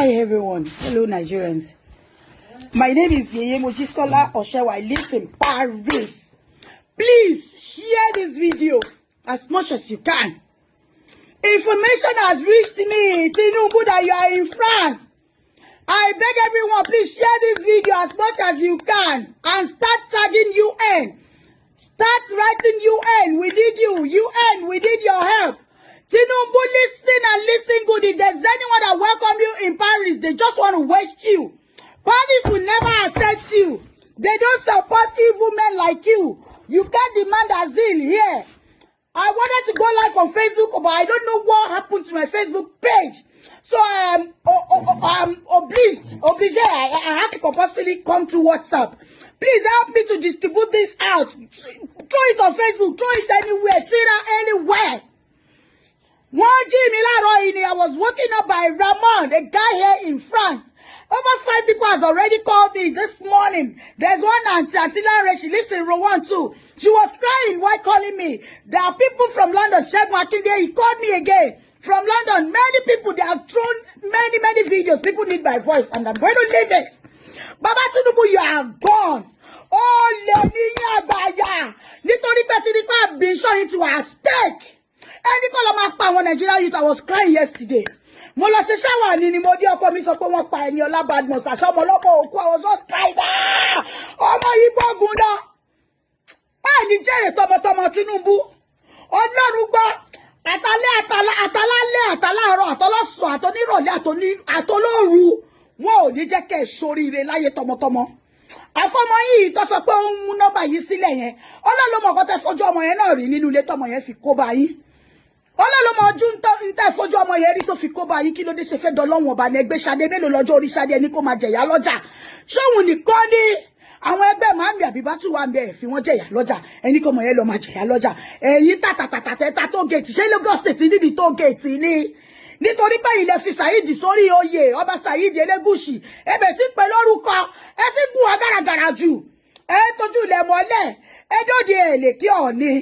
Hi everyone. Hello Nigerians. My name is Yeye Mojisola Oshewa. I live in Paris. Please share this video as much as you can. Information has reached me, Tinubu, that you are in France. I beg everyone, please share this video as much as you can and start tagging UN. Start writing UN. We need you. UN, we need your help. Tinubu, listen and listen good. If there's anyone that welcome you in Paris, they just want to waste you. Paris will never accept you. They don't support evil men like you. You can't demand asile here. I wanted to go live on Facebook, but I don't know what happened to my Facebook page. So I'm obliged. I have to compulsorily come to WhatsApp. Please help me to distribute this out. Throw it on Facebook. Throw it anywhere. Twitter, anywhere. I was woken up by Ramon, a guy here in France. Over 5 people has already called me this morning. There's one Auntie Atila, she lives in Rouen too. She was crying while calling me. There are people from London. Sheikh Makinde, he called me again. From London, many people, they have thrown many videos. People need my voice, and I'm going to leave it. Baba Tinubu, you are gone. Oh, Leniya Baya. Nítorí pé Tinubu have been shown into a stake. Any call of my power, Nigerian youth, I was crying yesterday. Mo lọ ṣe shower ni mo di ọkọ mi sọ pé wọ́n pa Eniola Badmus aso mo lobo oku. I was just crying. Ọmọ Igbo gun da. Ni jere tọmọtọmọ Tinubu. Ọlọ́run gbọ́. Àtàlálẹ́ àtọlọ́sọ àtọnírọ̀lẹ́ àtọlóru. Wọn ò ní jẹ́ kẹ́ ṣoríire láyé tọmọtọmọ. Àfọmọ yìí tó sọ pé ó ń mú nọ́mbà yìí sílẹ̀ yẹn. Ọlọ́run ló mọ̀ kó tẹ́ fojú ọmọ yẹn náà rí nínú ilé tọmọ yẹn fi kó bá yín. Ọlọ́run mọ̀ ojú ń tẹ́ fojú ọmọ yẹn rí tó fi kó bá yín kí ló dé ṣe fẹ́ dọlọ́wọ̀n ọba ní ẹgbẹ́ Ṣadé mélòó lọ́jọ́ orí Ṣadé ẹni kó máa jẹ̀yà lọ́jà. Ṣóhun nìkan ní àwọn ẹgbẹ́ Màámi Àbíbátù wà ń bẹ̀ fi wọ́n jẹ̀yà lọ́jà ẹni kó mọ̀ yẹn lọ máa jẹ̀yà lọ́jà. Ẹ̀yin tàtàtàtà tó gèètì ṣé Lagos State níbi tó gèètì ni. Nítorí pé ilẹ̀ fi Saheed sórí oyè ọba Saheed Elégùṣì ẹbẹ̀ sí pé lórúkọ ẹ ti gùn agáragàrà jù ẹ tójú ilẹ̀ mọ́lẹ̀ ẹ dóde èlé kí ọ̀ni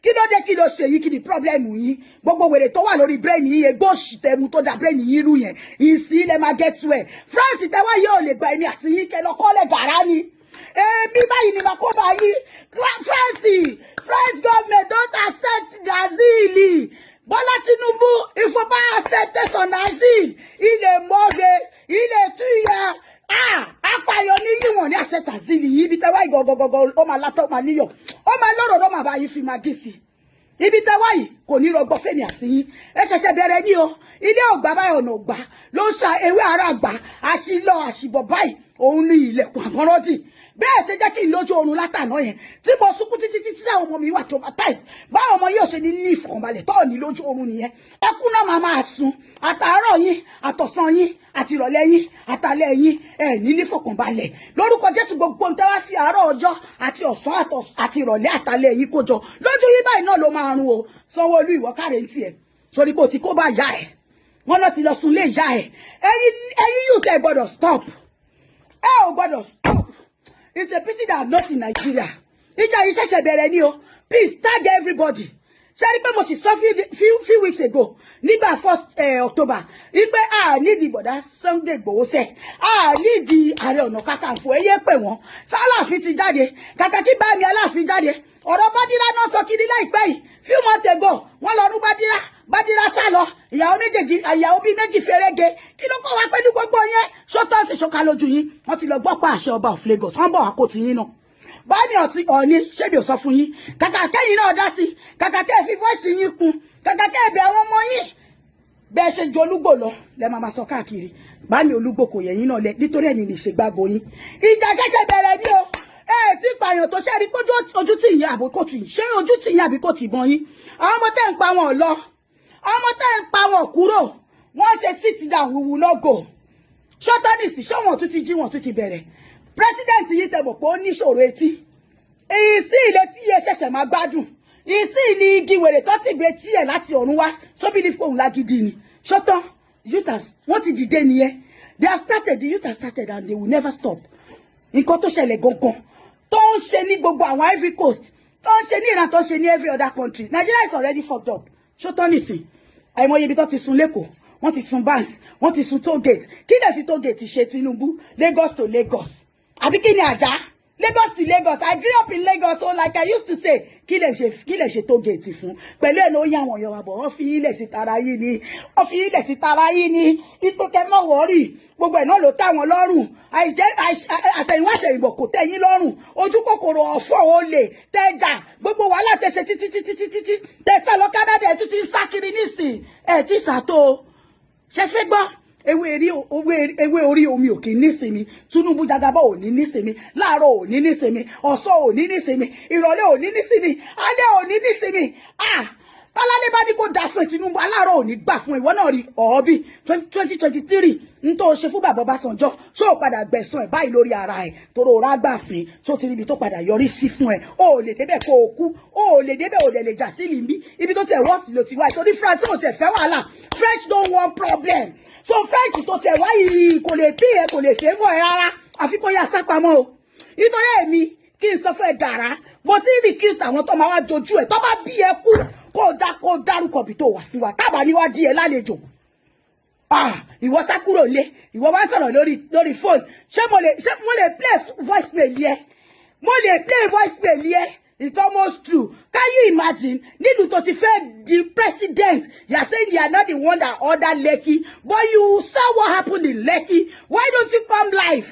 kí ló dé kí ló ṣe yìí kí ni pọ́blẹ́mù yìí gbogbo wèrè tó wà lórí brain yìí egbò òṣìtẹ́mu tó da brain yìí rú yẹn ìsí ilẹ̀ máa get well France tẹ́wọ́ yóò lè gba ẹni àti yín kẹlọ kọ́lẹ̀ gàrá ni èmi báyìí ni màá kó bá yín France government don't accept Gazili. Bola Tinubu, il faut pas accepter son asile. Il est mauvais, il est tueur. Apààyàn ni yín wọ́n ní accept asile yìí. Ibi tẹ́wá ìgọ̀gọ̀gọ̀gọ̀ ó máa látọ̀ máa níyọ̀. Ó máa lọ́rọ̀ ló máa bá yín fi máa gí sí. Ibi tẹ́wá yìí kò ní rọgbọ fẹ́mi àti yín. Ẹ ṣẹ̀ṣẹ̀ bẹ̀rẹ̀ ní o. Ilé ọ̀gbà báyìí ọ̀nà ọ̀gbà ló ń ṣa ewé ara àgbà. Àṣìlọ àṣìbọ̀ báyìí òun ní ilẹ̀kùn àgọ́rọ́dì. Bẹ́ẹ̀ ṣe jẹ́ kí n lójú oorun látàná yẹn tí mo sunkún títí àwọn ọmọ mi wà traumatized báwọn ọmọ yóò ṣe ní ìfọ̀kànbalẹ̀ tọ́ọ̀ ní lójú oorun nìyẹn ẹkún náà máa sun àtàárọ̀ yín àtọ̀sán yín àti ìrọ̀lẹ́ yín àtàlẹ́ yín ní ìfọ̀kànbalẹ̀ lórúkọ Jésù gbogbo ń tẹ́wá sí àárọ̀ ọjọ́ àti ọ̀sán àti ìrọ̀lẹ́ àtàlẹ́ yín kójọ lójú yín báyìí náà ló máa run o Sanwó-Olú ìwọ káre ń tiẹ̀ sórí bó ti kó bá yá ẹ̀ wọ́n náà ti lọ sùn lé ìyá ẹ̀ ẹ̀yin yóò tẹ́ gbọ́dọ̀ stop ẹ ò gbọ́dọ̀ stop. It's a pity that I'm not in Nigeria. Ìjà yìí ṣẹ̀ṣẹ̀ bẹ̀rẹ̀ ni o. Please tag everybody. Ṣé rí pé mo sì sọ few weeks ago nígbà 1st October wípé need bọ̀dá Sunday Igboho sẹ́ need Ààrẹ Ọ̀nà Kakanfò ẹyẹ pè wọ́n Aláàfin ti jáde kàkà kí bá mi Aláàfin jáde ọ̀rọ̀ Bádírá náà sọ kiri láìpẹ́ yìí few months ago wọ́n lọ rú Bádírá sá lọ ìyàwó bí méjì fẹ́rẹ́gẹ kí ló kọ́ wa pẹ̀lú gbogbo yẹn ṣọ́tọ́ sì ṣọ́ka lójú yín wọ́n ti lọ gbọ́ pa àṣẹ ọba of Lagos wọ́n bọ̀ wá kó ti yín náà báyìí ọ̀ní ṣébi ò sọ fún yín kàkà kẹ́yìn náà dá sí kàkà kẹ́ fi voice yín kún kàkà kẹ́ ẹ̀bẹ̀ àwọn ọmọ yín bẹ́ẹ̀ ṣe jọ Olúgbò lọ lẹ́ máa sọ káàkiri báyìí Olúgbò kò yẹ yín náà lẹ nítorí ẹni lè ṣe gbàgbọ́ yín ìjà ṣẹ̀ṣẹ̀ bẹ̀rẹ̀ ní o tí pààyàn tó ṣe rí pójú ojú tì yín àbí kò tì yín ṣé ojú tì yín àbí kò tì bọ́n yín àwọn ọmọ tẹ́ ń pa wọn lọ àwọn ọmọ tẹ́ ń pa wọn kúrò wọ́n ṣe sit down we will not go ṣọ́tánìsì ṣé wọn tún ti jí wọn tún ti bẹ̀rẹ̀ president yìí tẹ́ mọ̀ pé ó ní ìṣòro etí ìsí ilé tí yẹ ṣẹ̀ṣẹ̀ máa gbádùn ìsí ní igi wèrè tó ti gbé tí ẹ̀ láti ọ̀run wá sóbì ní fóun lágídí ni ṣọ́tán wọ́n ti dìde nìyẹn they have started the youth have started and they will never stop nǹkan tó ṣẹlẹ̀ gangan tó ń ṣe ní gbogbo àwọn Ivory Coast tó ń ṣe ní Iran tó ń ṣe ní every other country Nigeria is already fucked up ṣọ́tán nìsín àìmọye ibi tó ti sun lẹ́kọ̀ọ́ wọ́n ti sun banks, wọ́n ti sun toll gate. Kí lè fi toll gate ṣe Tinubu? Lagos to Lagos. Àbí kí ni àjà? Lagos to Lagos. I grew up in Lagos, so like I used to say, kí lè ṣe toll gate fún. Pẹ̀lú ẹ̀ ló yá àwọn Yorùbá bọ̀, wọ́n fi ilẹ̀ sí tara yìí ni. Wọ́n fi ilẹ̀ sí tara yìí ni. Ipò kẹ́ mọ́ wọ́rì. Gbogbo ẹ̀ náà ló tá wọn lọ́rùn. Àṣẹ̀yìnwá àṣẹ̀yìnbọ̀ kò tẹ́ yín lọ́rùn. Ojú kòkòrò ọ̀fọ̀ olè tẹ́jà. Gbogbo wàhálà tẹ́ ṣe títí. Tẹ́ sá lọ Canada ẹ̀ tún ti ń sá kiri nísìn. Ẹ̀ tí sàtó. Ṣé fẹ́ gbọ́? Ewé orí omi ò kì í nísinmi. Tinubu Jagaba ò ní nísinmi. Láàárọ̀ ò ní nísinmi. Ọ̀sán ò ní nísinmi. Ìrọ̀lẹ́ ò ní nísinmi. Alẹ́ ò ní nísinmi. Tọ́lálé bá ní kó dá fún Tinubu aláàárọ̀ ò ní gbà fún ìwọ náà rí ọ̀ọ́bí 2023 ń tó ṣe fún bàbá Ọbásanjọ́ ṣó o padà gbẹ̀san ẹ̀ báyìí lórí ara ẹ̀ tóró ọ̀rá gbàfin ṣó ti ríbi tó padà yọrí sí fún ẹ̀ o ò lè débẹ̀ kó o kú o ò lè débẹ̀ ò lè jà sí ìlú ibi tó tẹ̀ wọ́ọ̀sì ló ti wá ìtorí France ò tẹ̀ fẹ́ wàhálà French don't want problem so French tó tẹ̀ wá yìí kò lè bí ẹ kò lè fẹ́ mọ́ ẹ rárá àfi kó yà sápamọ́ o nítorí èmi kí n sọ fún ẹ gàrà mo ti rí kí àwọn tó máa wá jojú ẹ tó bá bí ẹ kú kó dárúkọ bí tó wà sí wa tábà ní wá di ẹ lálejò ìwọ sá kúrò lé ìwọ wá sọ̀rọ̀ lórí phone ṣé mo lè play voice mail yẹ mo lè play voice mail yẹ it's almost true can you imagine nílùú tó ti fẹ́ di president you are saying you are not the one that ordered Lekki but you saw what happened in Lekki why don't you come live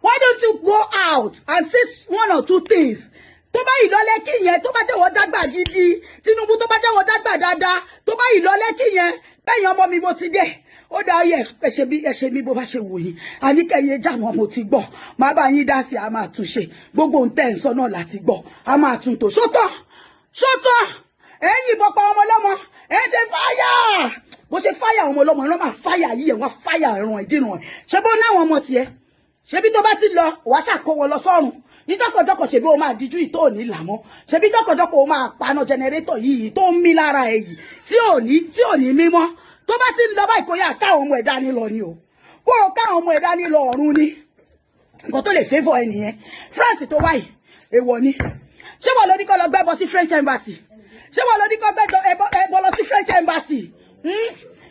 why don't you go out and say one or two things tó bá ìlọ Lẹ́kì yẹn tó bá jẹ́wọ́ dágbà gidi Tinubu tó bá jẹ́wọ́ dágbà dáadáa tó bá ìlọ Lẹ́kì yẹn bẹ́yìn ọmọ mi mo ti dé ó dá yẹ ẹ̀ṣẹ̀ mi bó bá ṣe wò yín àníkẹ́yẹ jáwọn mo ti gbọ́ máa bá yín dá sí a máa tún ṣe gbogbo ń tẹ̀ ń sọ náà láti gbọ́ a máa tún tò ṣótọ́ ẹ̀yìn ìbọn pa ọmọ ọlọ́mọ ẹ̀ ṣe fáyà bó ṣe fáyà ọmọ ọlọ́mọ ẹ̀ lọ́ máa fáyà yìí ẹ̀ wọ́n fáyà ẹ̀ràn ìdíràn ẹ̀ ṣé bó láwọn ọmọ tiẹ̀ ṣebí tó bá ti lọ wàá ṣàkó wọn lọ sọ́run ní jọ́kọ̀jọ́kọ̀ ṣebí o máa díjú ìtò òní làmọ́ ṣebí jọ́kọ̀jọ́kọ̀ o máa paná jẹnẹrétọ̀ yìí tó ń mí lára ẹ̀ yìí tí ò ní mímọ́ tó bá ti ń lọ báyìí kó yá káwọn ọmọ ẹ̀dá ní lọ ni o kó o káwọn ọmọ ẹ̀dá ní lọ ọ̀run ni nǹkan tó lè favour ẹ nìyẹn France tó wáyìí èèwọ̀ ni ṣé wọ́n ló ní kó lọ gbẹ́bọ sí French embassy ṣé wọ́n ló ní kó gbẹ́bọ lọ sí French embassy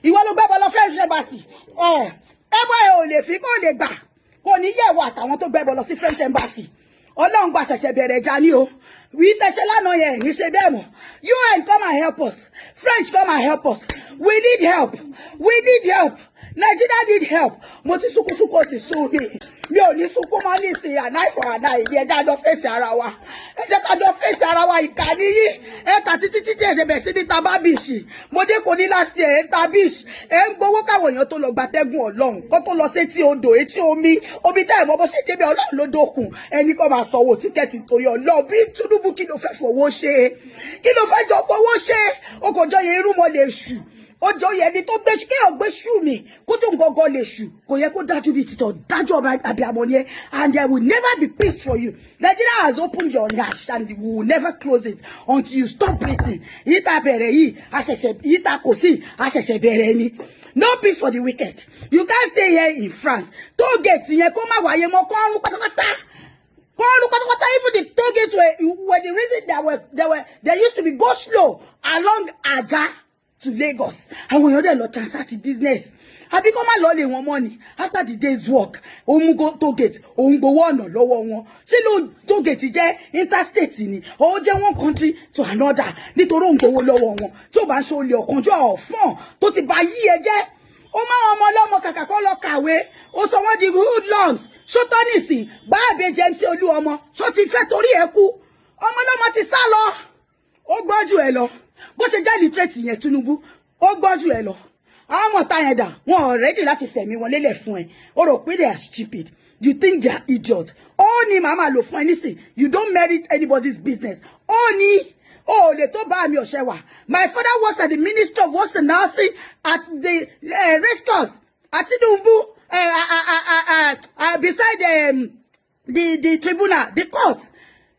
ìwọ ló gbẹ́bọ lọ French embassy ẹbọ ẹ ò lè fi kó lè gbà kò ní yẹ̀wò àtàwọn tó gbẹ́bọ lọ sí French embassy ọlọ́run gba ṣẹ̀ṣẹ̀ bẹ̀rẹ̀ ẹja ní o wí tẹ̀ṣẹ̀ lánàá yẹn ní ṣe bẹ́ẹ̀ mọ̀ UN come and help us French come and help us we need help Nigeria need help mo ti sunkúnsúnkú ti sún mi ò ní sunkún mọ́ ní ìsìn àná ìfọ̀ àná ìdí ẹjẹ́ àjọ fèsì ara wa ẹjẹ́ kájọ fèsì ara wa ìkànnì yìí ẹ̀ka títí ẹ̀ṣẹ̀ bẹ̀rẹ̀ sí ní tabábìṣì mo dé kò ní láti ẹ̀ ń tabíṣì ẹ̀ ń gbowó káwọn èèyàn tó lọ gbatẹ́gùn ọlọ́run kó tó lọ sí etí odò etí omi tẹ́ ẹ̀ mọ́ bó ṣe débẹ̀ ọlọ́run ló dókun ẹni kó máa sanwó tíkẹ́ẹ̀tì torí ọlọ́run bí Tinubu kí ló fẹ́ fowó ṣe kí ló fẹ́ jọ fowó ṣe ó kò jọ yẹ irú mọ́ lè ṣù ó jọ yẹ ẹni tó gbé ṣù kéèyàn gbé ṣù mi kó tó ngọgọ lè ṣù kò yẹ kó dájú bíi títọ dájú ọba abiyamọ ni ẹ and there will never be peace for you Nigeria has opened your nyash and we will never close it until you stop breathing yìí ta bẹ̀rẹ̀ yìí àṣẹ̀ṣẹ̀ yìí ta kò sí àṣẹ̀ṣẹ̀ bẹ̀rẹ̀ ni no peace for the wicked you can't stay here in France toll gate yẹn kó má wáyé mọ́ kó ọrùn pátápátá. Even the toll gates were the reason there used to be go slow along Ajah to Lagos. Àwọn èèyàn dẹ̀ lọ transact business. Àbí kó má lọ lé wọn mọ́ ni after the day's work. Òun go toll gate, òun gbowó ọ̀nà lọ́wọ́ wọn. Ṣé ló toll gate jẹ́ interstate ni? Ó jẹ́ one country to another nítorí òun gbowó lọ́wọ́ wọn. Tí ó bá ń ṣe olè ọ̀kanjọ́ ọ̀fọ́n tó ti bá yí ẹ jẹ́. Ó máa ọmọ ọlọ́mọ kàkà kó lọ kàwé. Ó sọ wọ́n di hoodlums. Ṣó tọ́ nìsín bá àbẹ̀jẹ̀ MC Olúọmọ. Ṣó ti fẹ́ torí ẹ kú. Ọmọ ọlọ́mọ ti sá lọ. Ó gbọ́jú ẹ lọ. Bó ṣe jẹ́ literate yẹn Tinubu ó gbọ́jú ẹ lọ àwọn ọmọ táyẹn dà wọn ò ready láti fẹ̀mí wọn lélẹ̀ fún ẹ ó rò pé they are stupid you think they are idiot ó ní màmá lò fún ẹ nísìn you don't merit anybody's business ó ní ó lè tó bá mi ọ̀ṣẹ́ wà my father works at the Ministry of Works and Housing at the race course at Tinubu beside the tribunal the court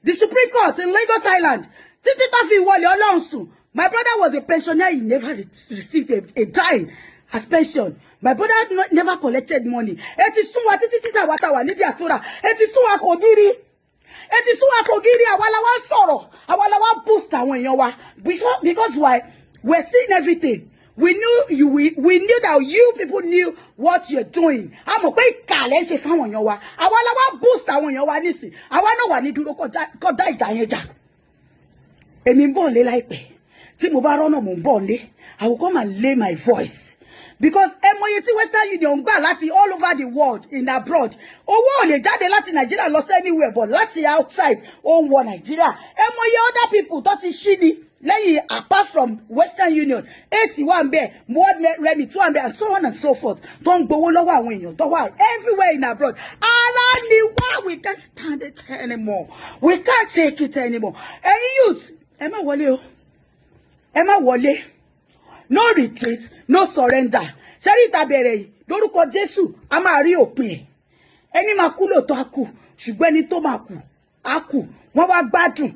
the Supreme Court in Lagos Island títí tó fi wọlé Ọlọ́run sùn. My brother was a pensioner. He never received a dime as pension. My brother never collected money. Eti suwa títí àwa tá wà ní diaspora. Eti suwa kò gírí. Àwa la wá sọ̀rọ̀. Àwa la wá boost àwọn èèyàn wa. Because why? We're seeing everything. we knew that you people knew what you're doing. I'm a quick kale se fáwọn èèyàn wa. Àwa la wá boost àwọn èèyàn wa nísìn. Àwa náà wà ní dúró kó dá ìjà yẹn jà. Èmi ń bọ̀ nílé láìpẹ́. Tí mo bá rọ́nà mo ń bọ̀ nílé. I will come and lay my voice. Because emoye tí Western Union gbà láti all over the world in abroad. Owó ò lè jáde láti Nigeria lọ anywhere but láti outside ó ń wọ Nigeria. Emoye other people tó ti ṣí ni lẹ́yìn apart from Western Union. AC wà ńbẹ̀, World Remit wà ńbẹ̀ and so on and so forth. Tó ń gbowó lọ́wọ́ àwọn èèyàn tó wà everywhere in abroad. Ara ni wá, we can't stand it anymore. We can't take it anymore. Ẹ̀yin youth, ẹ má wọlé o. Ẹ má wọlé. No retreat, no surrender. Ṣẹ́rí ìta bẹ̀rẹ̀ yìí, lórúkọ Jésù, a máa rí òpin ẹ̀. Ẹni máa kú lóòótọ́ á kú, ṣùgbọ́n ẹni tó máa kú, á kú. Wọ́n wá gbádùn,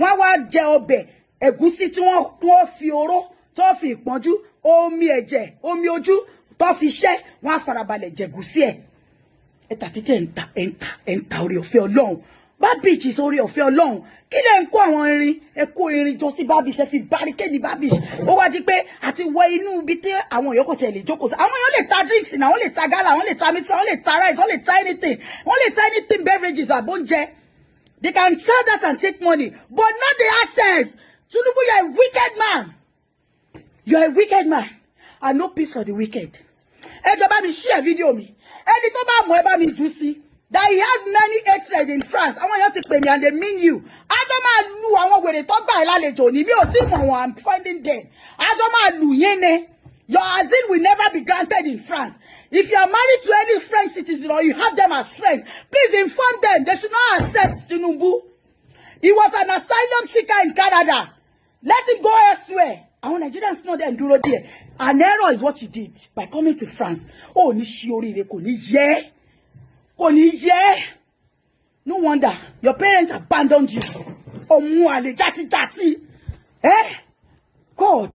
wọ́n wá jẹ ọbẹ̀, ẹ̀gúsí tí wọ́n fi oró, tó fi ìpọ́njú, omi ẹ̀jẹ̀, omi ojú, tó fi ṣẹ́, wọ́n á farabalẹ̀ jẹ̀gúsí ẹ̀. Ẹ̀ta títẹ̀ ẹ̀ǹta orí ọ̀fẹ́ Ọlọ́run. Babish is orí ọ̀fẹ́ Ọlọ́run. Kí lẹ ń kó àwọn irin, ẹ kó irin jọ sí Babish, ẹ fi barricade Babish. Ó wá di pé àti wọ inú ibi tí àwọn èèyàn kò tẹ̀ lè jókòó sí. Àwọn èèyàn lè ta drinks náà, wọ́n lè ta gala, wọ́n lè ta meat, wọ́n lè ta rice, wọ́n lè ta anything. Wọ́n lè ta anything beverages àbóúnjẹ. They can sell that and take money, but not the access. Tinubu, you are a wicked man. You are a wicked man. And no peace for the wicked. Ẹ jọ̀ọ́ bá mi share video mi. Ẹni tó bá mọ̀ ẹ bá mi jù sí. That he has many hatred in France. I want you to pay me and they mean you. Adoma lu àwọn wèrè tó gbà lálejò ni mi ò tí mọ̀ wọ́n, I'm finding them. Adoma lu yene. Your asile will never be granted in France. If you are married to any French citizen or you have them as friends, please inform them they should not accept Tinubu. He was an asylum seeker in Canada. Let him go elsewhere. Àwọn Nigerians know them dúró there. An error is what you did by coming to France. Oh, ní ṣe oríire kò ní yẹ. Kò ní yẹ. No wonder your parents abandoned you. Ọmọ àlè játijàti. God.